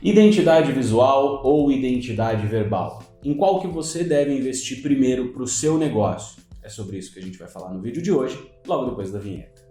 Identidade visual ou identidade verbal? Em qual que você deve investir primeiro para o seu negócio? É sobre isso que a gente vai falar no vídeo de hoje, logo depois da vinheta.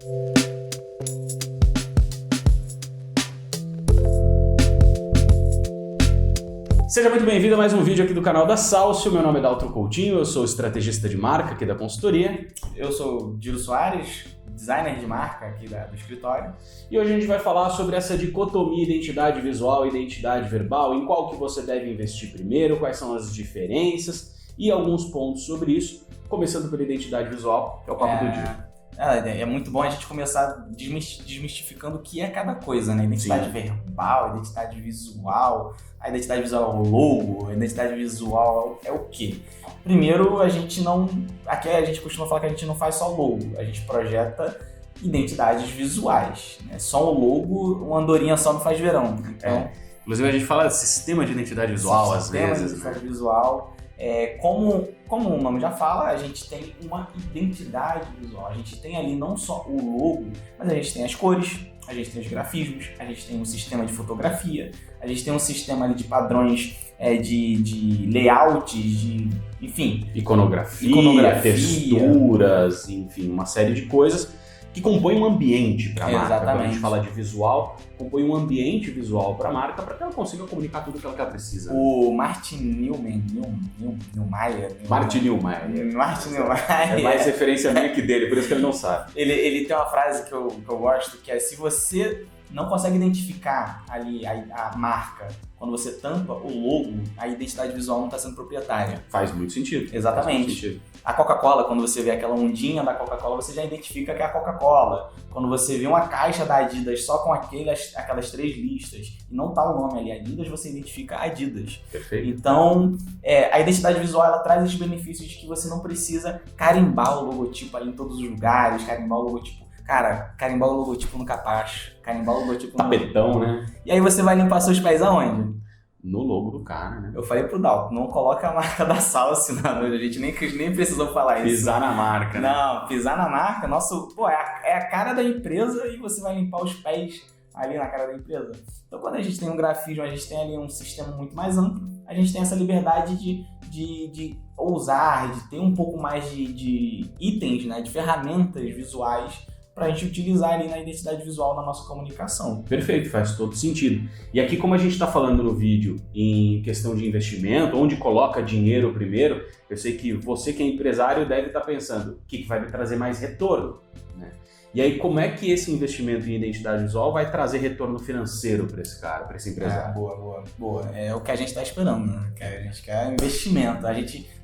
Seja muito bem-vindo a mais um vídeo aqui do canal da Salcio. Meu nome é Daltro Coutinho, eu sou estrategista de marca aqui da consultoria. Eu sou Dilo Soares, designer de marca aqui do escritório. E hoje a gente vai falar sobre essa dicotomia identidade visual e identidade verbal, em qual que você deve investir primeiro, quais são as diferenças e alguns pontos sobre isso, começando pela identidade visual, que é o papo do dia. É muito bom a gente começar desmistificando o que é cada coisa, né? Identidade verbal, identidade visual. A identidade visual é o logo, a identidade visual é o quê? Primeiro, aqui a gente costuma falar que a gente não faz só logo, a gente projeta identidades visuais, né? Só o logo, uma andorinha só não faz verão. Então, Inclusive a gente fala de sistema de identidade visual às vezes. Sistema de identidade visual. Como o nome já fala, a gente tem uma identidade visual. A gente tem ali não só o logo, mas a gente tem as cores, a gente tem os grafismos, a gente tem um sistema de fotografia, a gente tem um sistema ali de padrões de layouts, enfim. Iconografia, texturas, enfim, uma série de coisas que compõem um ambiente para a marca. Quando a gente fala de visual, compõe um ambiente visual para a marca para que ela consiga comunicar tudo o que ela precisa. O Martin Neumeyer. É mais referência minha que dele, por isso que ele não sabe. Ele tem uma frase que eu gosto, que é: se você não consegue identificar ali a marca quando você tampa o logo, a identidade visual não está sendo proprietária. Faz muito sentido. Exatamente. A Coca-Cola, quando você vê aquela ondinha da Coca-Cola, você já identifica que é a Coca-Cola. Quando você vê uma caixa da Adidas só com aquelas 3 listas e não tá o nome ali Adidas, você identifica Adidas. Perfeito. Então, a identidade visual ela traz esses benefícios de que você não precisa carimbar o logotipo ali em todos os lugares, carimbar o logotipo no capacho, carimbar o logotipo no tapetão, né? E aí você vai limpar seus pés aonde? No logo do cara, né? Eu falei pro Dalton, não coloca a marca da Salcio, não, a gente nem precisou falar isso. Pisar na marca, né? Não, pisar na marca, é a cara da empresa e você vai limpar os pés ali na cara da empresa. Então quando a gente tem um grafismo, a gente tem ali um sistema muito mais amplo, a gente tem essa liberdade de ousar, de ter um pouco mais de itens, né, de ferramentas visuais para a gente utilizar ali na identidade visual na nossa comunicação. Perfeito, faz todo sentido. E aqui, como a gente está falando no vídeo em questão de investimento, onde coloca dinheiro primeiro, eu sei que você que é empresário deve estar pensando o que vai me trazer mais retorno, né? E aí, como é que esse investimento em identidade visual vai trazer retorno financeiro para esse cara, para esse empresário? Boa. É o que a gente está esperando, né? A gente quer investimento.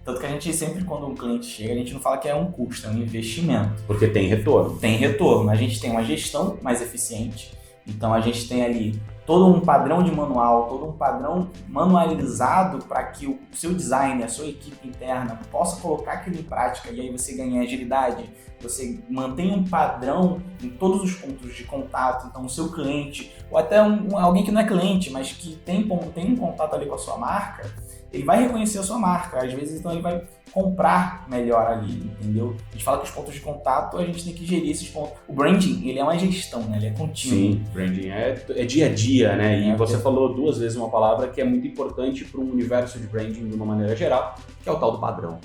Tanto que a gente sempre, quando um cliente chega, a gente não fala que é um custo, é um investimento. Porque tem retorno. Tem retorno. A gente tem uma gestão mais eficiente. Então a gente tem ali todo um padrão de manual, todo um padrão manualizado para que o seu designer, a sua equipe interna possa colocar aquilo em prática e aí você ganha agilidade, você mantém um padrão em todos os pontos de contato. Então o seu cliente, ou até alguém que não é cliente, mas que tem um contato ali com a sua marca, ele vai reconhecer a sua marca, às vezes então ele vai comprar melhor ali, entendeu? A gente fala que os pontos de contato, a gente tem que gerir esses pontos. O branding, ele é uma gestão, né? Ele é contínuo. Sim, branding é dia a dia, né? E você falou 2 vezes uma palavra que é muito importante para um universo de branding de uma maneira geral, que é o tal do padrão.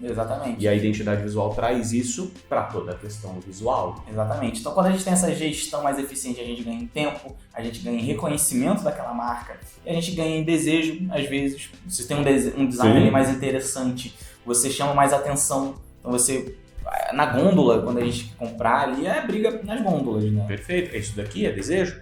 Exatamente. E a identidade visual traz isso para toda a questão visual. Exatamente. Então, quando a gente tem essa gestão mais eficiente, a gente ganha em tempo, a gente ganha em reconhecimento daquela marca, e a gente ganha em desejo, às vezes. Você tem um design ali mais interessante, você chama mais atenção. Então, na gôndola, quando a gente comprar ali, briga nas gôndolas, né? Perfeito. Isso daqui é desejo?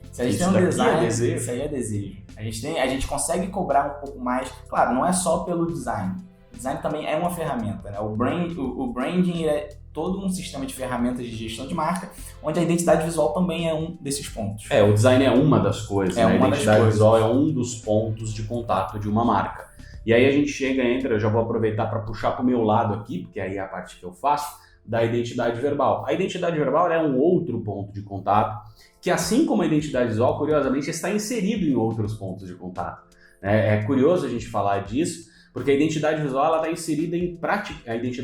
Se a gente tem um design, isso aí é desejo. A gente consegue cobrar um pouco mais. Claro, não é só pelo design. O design também é uma ferramenta, né? O branding é todo um sistema de ferramentas de gestão de marca, onde a identidade visual também é um desses pontos. O design é uma das coisas, né? A identidade visual é um dos pontos de contato de uma marca. E aí a gente eu já vou aproveitar para puxar para o meu lado aqui, porque aí é a parte que eu faço, da identidade verbal. A identidade verbal é um outro ponto de contato, que assim como a identidade visual, curiosamente, está inserido em outros pontos de contato. É curioso a gente falar disso, porque a identidade visual está inserida em praticamente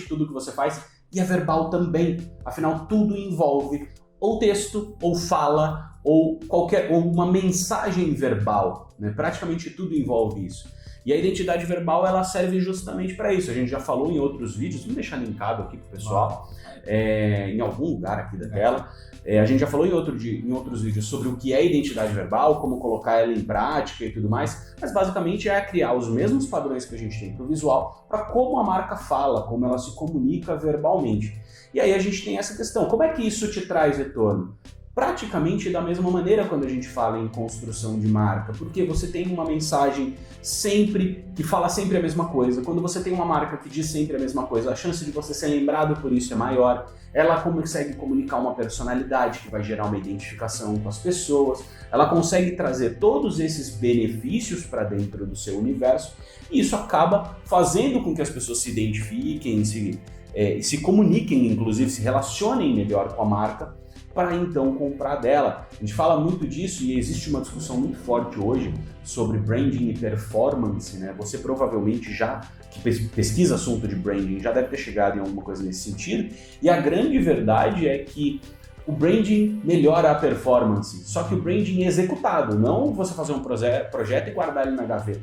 tudo que você faz, e a verbal também. Afinal, tudo envolve ou texto, ou fala, ou uma mensagem verbal, né? Praticamente tudo envolve isso. E a identidade verbal, ela serve justamente para isso. A gente já falou em outros vídeos, vamos deixar linkado aqui pro pessoal, em algum lugar aqui da tela. A gente já falou em outros vídeos sobre o que é identidade verbal, como colocar ela em prática e tudo mais, mas basicamente é criar os mesmos padrões que a gente tem para o visual, para como a marca fala, como ela se comunica verbalmente. E aí a gente tem essa questão, como é que isso te traz retorno? Praticamente da mesma maneira quando a gente fala em construção de marca, porque você tem uma mensagem que fala sempre a mesma coisa. Quando você tem uma marca que diz sempre a mesma coisa, a chance de você ser lembrado por isso é maior. Ela consegue comunicar uma personalidade que vai gerar uma identificação com as pessoas. Ela consegue trazer todos esses benefícios para dentro do seu universo e isso acaba fazendo com que as pessoas se identifiquem, se comuniquem, inclusive se relacionem melhor com a marca, para então comprar dela. A gente fala muito disso e existe uma discussão muito forte hoje sobre branding e performance, né? Você provavelmente que pesquisa assunto de branding, já deve ter chegado em alguma coisa nesse sentido, e a grande verdade é que o branding melhora a performance, só que o branding é executado, não você fazer um projeto e guardar ele na gaveta.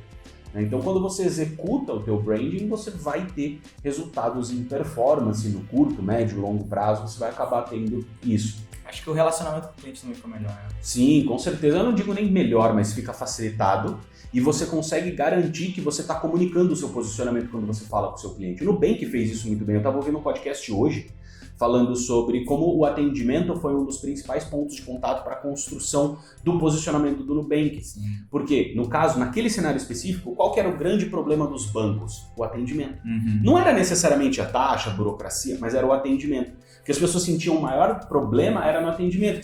Então, quando você executa o teu branding, você vai ter resultados em performance no curto, médio, longo prazo, você vai acabar tendo isso. Acho que o relacionamento com o cliente também fica melhor, né? Sim, com certeza. Eu não digo nem melhor, mas fica facilitado e você consegue garantir que você está comunicando o seu posicionamento quando você fala com o seu cliente. O Nubank fez isso muito bem. Eu estava ouvindo um podcast hoje falando sobre como o atendimento foi um dos principais pontos de contato para a construção do posicionamento do Nubank. Sim. Porque, no caso, naquele cenário específico, qual que era o grande problema dos bancos? O atendimento. Não era necessariamente a taxa, a burocracia, mas era o atendimento. Porque as pessoas sentiam o maior problema era no atendimento, que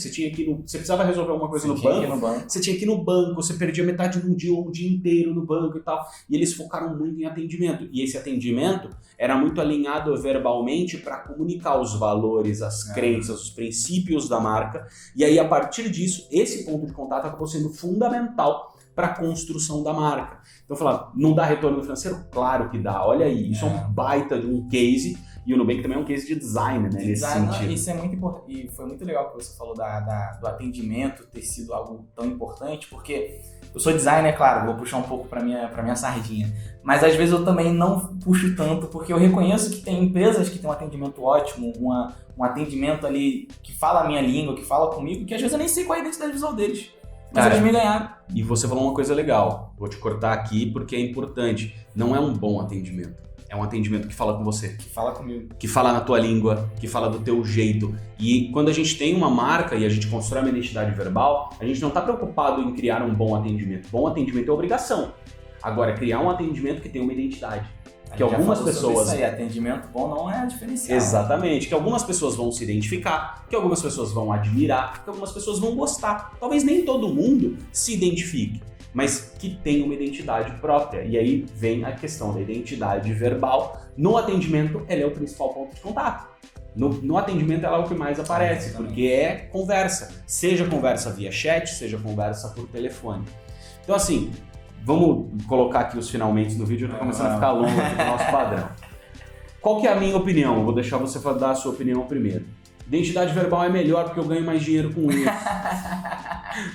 você precisava resolver alguma coisa no banco, você tinha que ir no banco, você perdia metade de um dia ou um dia inteiro no banco e tal, e eles focaram muito em atendimento, e esse atendimento era muito alinhado verbalmente para comunicar os valores, as crenças, os princípios da marca, e aí a partir disso, esse ponto de contato acabou sendo fundamental para a construção da marca. Então, falar, não dá retorno financeiro? Claro que dá, olha aí, isso é um baita de um case. E o Nubank também é um case de design, né? Nesse sentido. Isso é muito importante. E foi muito legal que você falou do atendimento ter sido algo tão importante, porque eu sou designer, claro, vou puxar um pouco para minha sardinha. Mas às vezes eu também não puxo tanto, porque eu reconheço que tem empresas que têm um atendimento ótimo, um atendimento ali que fala a minha língua, que fala comigo, que às vezes eu nem sei qual é a identidade visual deles. Mas eles me ganharam. E você falou uma coisa legal. Vou te cortar aqui porque é importante. Não é um bom atendimento. É um atendimento que fala com você. Que fala comigo. Que fala na tua língua, que fala do teu jeito. E quando a gente tem uma marca e a gente constrói uma identidade verbal, a gente não está preocupado em criar um bom atendimento. Bom atendimento é obrigação. Agora, criar um atendimento que tem uma identidade. Que algumas pessoas... Isso aí, atendimento bom não é diferencial. Exatamente. Que algumas pessoas vão se identificar, que algumas pessoas vão admirar, que algumas pessoas vão gostar. Talvez nem todo mundo se identifique, mas que tem uma identidade própria. E aí vem a questão da identidade verbal. No atendimento, ela é o principal ponto de contato. No atendimento, ela é o que mais aparece, porque é conversa. Seja conversa via chat, seja conversa por telefone. Então, assim, vamos colocar aqui os finalmente no vídeo, tá começando a ficar longo aqui do nosso padrão. Qual que é a minha opinião? Eu vou deixar você dar a sua opinião primeiro. Identidade verbal é melhor porque eu ganho mais dinheiro com isso.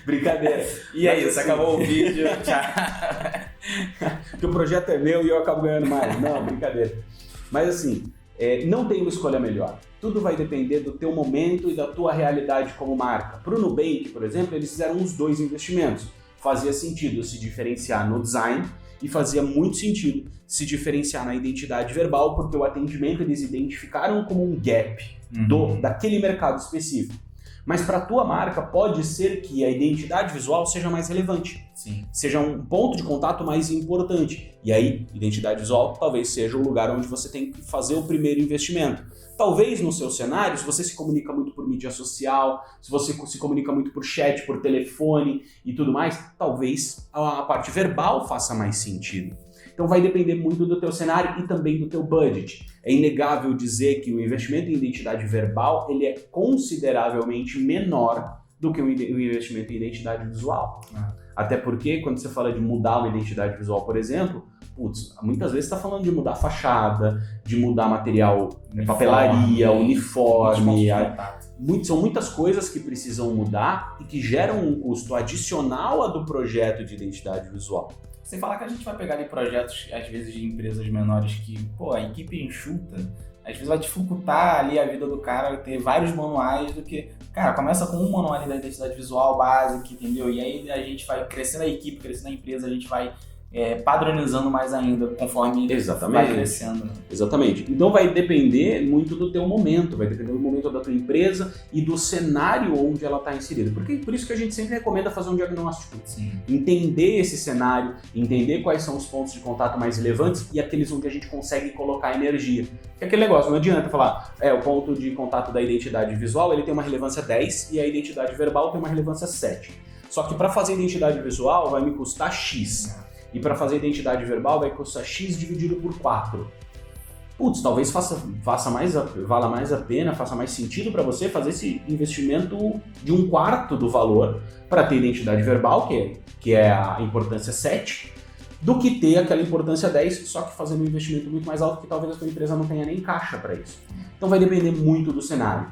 Brincadeira. E é isso, acabou o vídeo. Porque o projeto é meu e eu acabo ganhando mais. Não, brincadeira. Mas assim, não tem uma escolha melhor. Tudo vai depender do teu momento e da tua realidade como marca. Para o Nubank, por exemplo, eles fizeram os dois investimentos. Fazia sentido se diferenciar no design e fazia muito sentido se diferenciar na identidade verbal, porque o atendimento eles identificaram como um gap daquele mercado específico. Mas para a tua marca pode ser que a identidade visual seja mais relevante. Sim. Seja um ponto de contato mais importante. E aí, identidade visual talvez seja o lugar onde você tem que fazer o primeiro investimento. Talvez no seu cenário, se você se comunica muito por mídia social, se você se comunica muito por chat, por telefone e tudo mais, talvez a parte verbal faça mais sentido. Então vai depender muito do teu cenário e também do teu budget. É inegável dizer que o investimento em identidade verbal ele é consideravelmente menor do que o investimento em identidade visual. Até porque quando você fala de mudar uma identidade visual, por exemplo, muitas vezes você está falando de mudar fachada, de mudar material, papelaria, uniforme. são muitas coisas que precisam mudar e que geram um custo adicional a do projeto de identidade visual. Sem falar que a gente vai pegar ali projetos, às vezes, de empresas menores que, pô, a equipe enxuta, às vezes vai dificultar ali a vida do cara ter vários manuais do que... Cara, começa com um manual ali da identidade visual básica, entendeu? E aí a gente vai crescendo a equipe, crescendo a empresa, a gente vai padronizando mais ainda conforme vai crescendo. Né? Exatamente. Então vai depender muito do teu momento, vai depender do momento da tua empresa e do cenário onde ela está inserida. Por isso que a gente sempre recomenda fazer um diagnóstico. Sim. Entender esse cenário, entender quais são os pontos de contato mais relevantes e aqueles onde a gente consegue colocar energia. Porque aquele negócio, não adianta falar, o ponto de contato da identidade visual ele tem uma relevância 10 e a identidade verbal tem uma relevância 7. Só que para fazer identidade visual vai me custar X. E para fazer identidade verbal vai custar X dividido por 4. Putz, talvez vala mais a pena, faça mais sentido para você fazer esse investimento de 1/4 do valor para ter identidade verbal, que é a importância 7, do que ter aquela importância 10, só que fazendo um investimento muito mais alto que talvez a sua empresa não tenha nem caixa para isso. Então vai depender muito do cenário.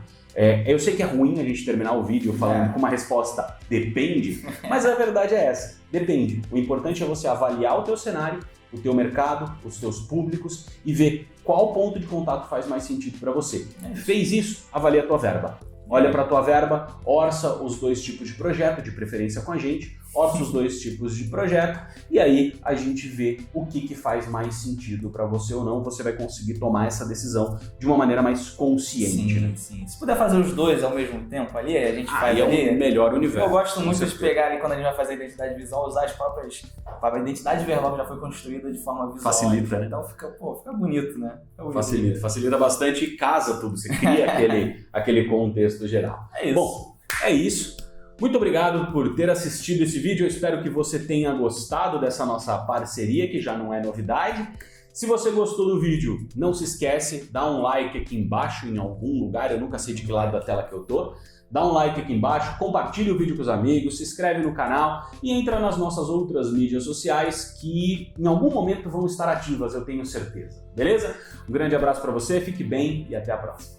Eu sei que é ruim a gente terminar o vídeo falando com uma resposta depende, mas a verdade é essa, depende. O importante é você avaliar o teu cenário, o teu mercado, os teus públicos e ver qual ponto de contato faz mais sentido para você. Fez isso, avalia a tua verba. Olha para a tua verba, orça os 2 tipos de projeto, de preferência com a gente, orça os 2 tipos de projeto e aí a gente vê o que faz mais sentido para você ou não, você vai conseguir tomar essa decisão de uma maneira mais consciente. Sim, né? Sim. Se puder fazer os 2 ao mesmo tempo ali, a gente faz ali. É o melhor universo. Eu gosto muito de pegar ali quando a gente vai fazer identidade visual, usar as próprias... A identidade verbal que já foi construída de forma visual. Facilita, né? Então fica bonito, né? Facilita bastante e casa tudo, você cria aquele contexto geral. É isso. Bom, é isso. Muito obrigado por ter assistido esse vídeo, eu espero que você tenha gostado dessa nossa parceria, que já não é novidade. Se você gostou do vídeo, não se esquece, dá um like aqui embaixo em algum lugar, eu nunca sei de que lado da tela que eu tô. Dá um like aqui embaixo, compartilha o vídeo com os amigos, se inscreve no canal e entra nas nossas outras mídias sociais que em algum momento vão estar ativas, eu tenho certeza. Beleza? Um grande abraço para você, fique bem e até a próxima.